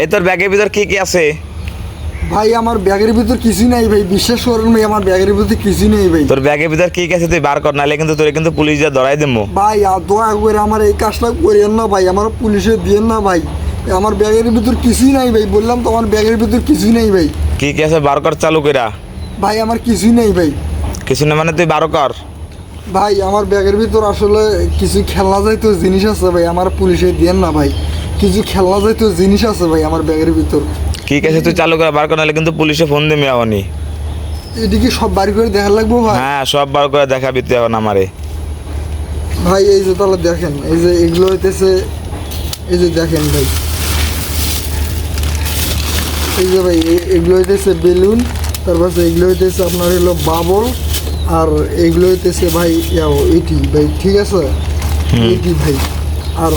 এই তোর ব্যাগের ভিতর কি কি আছে? ভাই আমার ব্যাগের ভিতর কিছুই নাই ভাই, বিশ্বাস করেন ভাই, আমার ব্যাগের ভিতর কিছুই নেই ভাই। তোর ব্যাগের ভিতর কি কি আছে তুই বার কর, নাহলে কিন্তু তোরে কিন্তু পুলিশ দিয়ে ধরাই দেবো। ভাই দয়া করে আমার এই কাজটা করেন না ভাই, আমার পুলিশে দিয়েন না ভাই। আমার ব্যাগের ভিতর কিছুই নাই ভাই, বললাম তো আমার ব্যাগের ভিতর কিছুই নেই ভাই। কি কি আছে বার কর চালু কইরা। ভাই আমার কিছুই নেই ভাই। কিছু না মানে তুই বার কর। ভাই আমার ব্যাগের ভিতর আসলে কিছু খেলনা যাইতো জিনিস আছে ভাই, আমার পুলিশে দিয়েন না ভাই। কিছু খেলনা যাইতো জিনিস আছে ভাই আমার ব্যাগের ভিতর। কি কি আছে তুই চালু করে বার কর, নাহলে কিন্তু পুলিশে ফোন দিবি আপনি। এদিকে সব বাড়ি করে দেখা লাগবো ভাই? হ্যাঁ সব বার করে দেখাবি তুই এখন আমারে। ভাই এই যে তাহলে দেখেন, এই যে এগুলো হইতেছে, এই যে দেখেন ভাই, এই যে ভাই এগুলো হইতেছে বেলুন, তারপর এগুলো হইতেছে আপনার হলো বাবল, আর এগুলো হইতেছে ভাই এটি ভাই, ঠিক আছে এটি ভাই। আর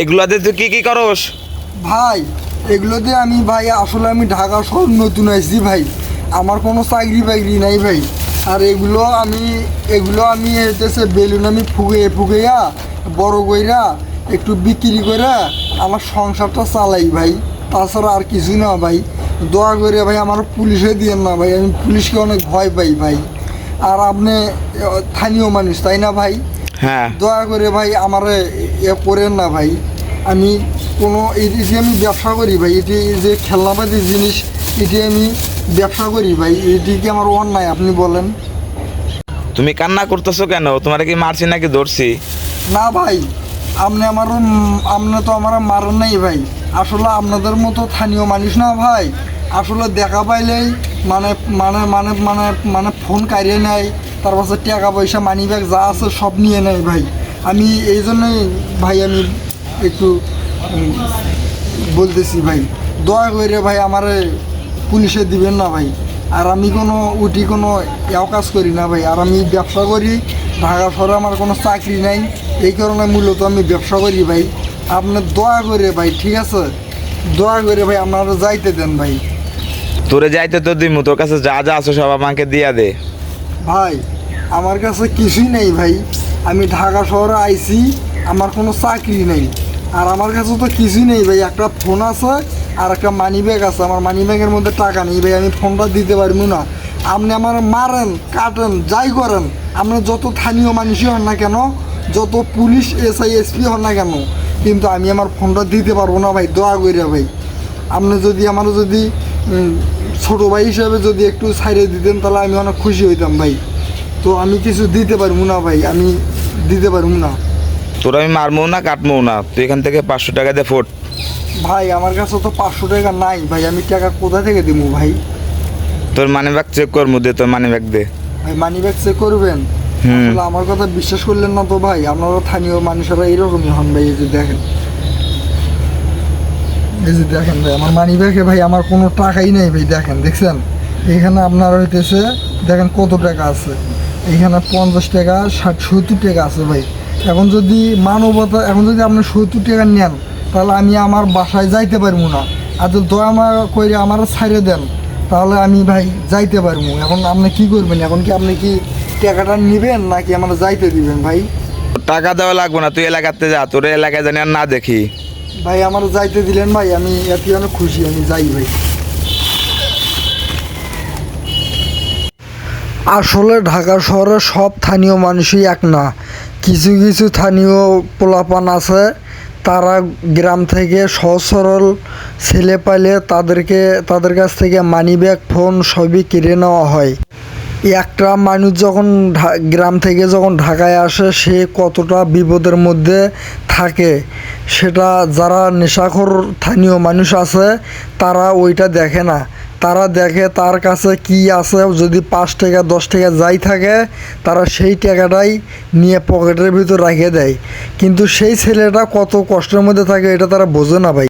এগুলাতে তুই কি কি করস? ভাই এগুলো দিয়ে আমি ভাই আসলে আমি ঢাকা শহর নতুন আসছি ভাই, আমার কোনো চাকরি বাকরি নাই ভাই। আর এগুলো আমি হইতেছে বেলুন আমি ফুগেয়া বড় কইরা একটু বিক্রি করে আমার সংসারটা চালাই ভাই, তাছাড়া আর কিছু না ভাই। দয়া করে ভাই আমার পুলিশে দিয়েন না ভাই, আমি পুলিশকে অনেক ভয় পাই ভাই। আর আপনি স্থানীয় মানুষ তাই না ভাই? হ্যাঁ দয়া করে ভাই আমারে করেন না ভাই। আমি কোনো এটি আমি ব্যবসা করি ভাই, এটি যে খেলনাপাতি জিনিস এটি আমি ব্যবসা করি ভাই, এটি কি আমার অন্যায় আপনি বলেন? তুমি কান্না করতেছো কেন? তোমার কি মারছি নাকি ধরছি? না ভাই, আপনি তো আমার মারেন নাই ভাই, আসলে আপনাদের মতো স্থানীয় মানুষ না ভাই, আসলে দেখা পাইলেই মানে মানে মানে মানে মানে ফোন কারিয়ে নেয়, তারপর টাকা পয়সা মানি ব্যাগ যা আছে সব নিয়ে নেয় ভাই। আমি এই জন্যই ভাই আমি একটু বলতেছি ভাই, দয়া করে ভাই আমারে পুলিশে দিবেন না ভাই। আর আমি কোনো কাজ করি না ভাই, আর আমি ব্যবসা করি ঢাকা শহরে, আমার কোনো চাকরি নাই, এই কারণে মূলত আমি ব্যবসা করি ভাই। আপনার দয়া করে ভাই, ঠিক আছে, দয়া করে ভাই আপনারা যাইতে দেন ভাই। তোরে যাইতে তো দিমু, তোর কাছে যা যা আছে সব আমাকে দিয়া দে। ভাই আমার কাছে কিছুই নেই ভাই, আমি ঢাকা শহরে আইছি, আমার কোনো চাকরি নেই, আর আমার কাছে তো কিছুই নেই ভাই। একটা ফোন আছে আর একটা মানি ব্যাগ আছে, আমার মানি ব্যাগের মধ্যে টাকা নেই ভাই, আমি ফোনটা দিতে পারবো না। আপনি আমার মারেন কাটেন যাই করেন, আপনি যত স্থানীয় মানুষই হন না কেন, যত পুলিশ SI SP হন না কেন, কিন্তু আমি আমার ফোনটা দিতে পারবো না ভাই। দয়া করে ভাই আপনি যদি আমার যদি ছোটো ভাই হিসাবে যদি একটু ছাইড়ে দিতেন তাহলে আমি অনেক খুশি হইতাম ভাই। তো আমি কিছু দিতে পারবো না ভাই, আমি দিতে পারবো না। তোর আমি মারমো না কাটমো না, তুই এখান থেকে 500 টাকা দে ফোট। ভাই আমার কাছে তো 500 টাকা নাই ভাই, আমি টাকা কোথা থেকে দিব ভাই? তোর মানি ব্যাগ চেক কর, মধ্যে তোর মানি ব্যাগ দে। ভাই মানি ব্যাগ চেক করবেন? আসলে আমার কথা বিশ্বাস করলেন না তো ভাই, আপনারা স্থানীয় মানুষেরা এইরকমই হন ভাই। এই যে দেখেন, এই যে দেখেন ভাই আমার মানি ব্যাগে ভাই আমার কোনো টাকাই নেই ভাই, দেখেন দেখছেন এখানে আপনার হইতেছে, দেখেন কত টাকা আছে, এইখানে 50 টাকা 60-70 টাকা আছে ভাই। এখন যদি মানবতা, এখন যদি আপনি 70 টাকা নেন তাহলে আমি আমার বাসায় যাইতে পারবো না। আর যদি দয়া আমার করে আমার ছাইড়ে দেন তাহলে আমি ভাই যাইতে পারবো। এখন আপনি কি করবেন? এখন কি আপনি কি টাকাটা নেবেন নাকি আমার যাইতে দিবেন ভাই? টাকা দেওয়া লাগবো না, তুই এলাকাতে যা, তোর এলাকায় জানি আর না দেখি। ভাই আমার যাইতে দিলেন ভাই, আমি এতে অনেক খুশি, আমি যাই ভাই। আসলে ঢাকা শহরের সব স্থানীয় মানুষই এক না, কিছু কিছু স্থানীয় পোলাপান আছে, তারা গ্রাম থেকে সহজ সরল ছেলে পাইলে তাদের কাছ থেকে মানি ব্যাগ ফোন সবই কেড়ে নেওয়া হয়। একটা মানুষ যখন গ্রাম থেকে যখন ঢাকায় আসে সে কতটা বিপদের মধ্যে থাকে সেটা যারা নেশাখোর স্থানীয় মানুষ আছে তারা ওইটা দেখে না। তারা দেখে তার কাছে কি আছে, যদি 5 টাকা 10 টাকা যাই থাকে তারা সেই টাকাটাই নিয়ে পকেটের ভিতর রেখে দেয়, কিন্তু সেই ছেলেটা কত কষ্টের মধ্যে থাকে এটা তারা বোঝে না ভাই।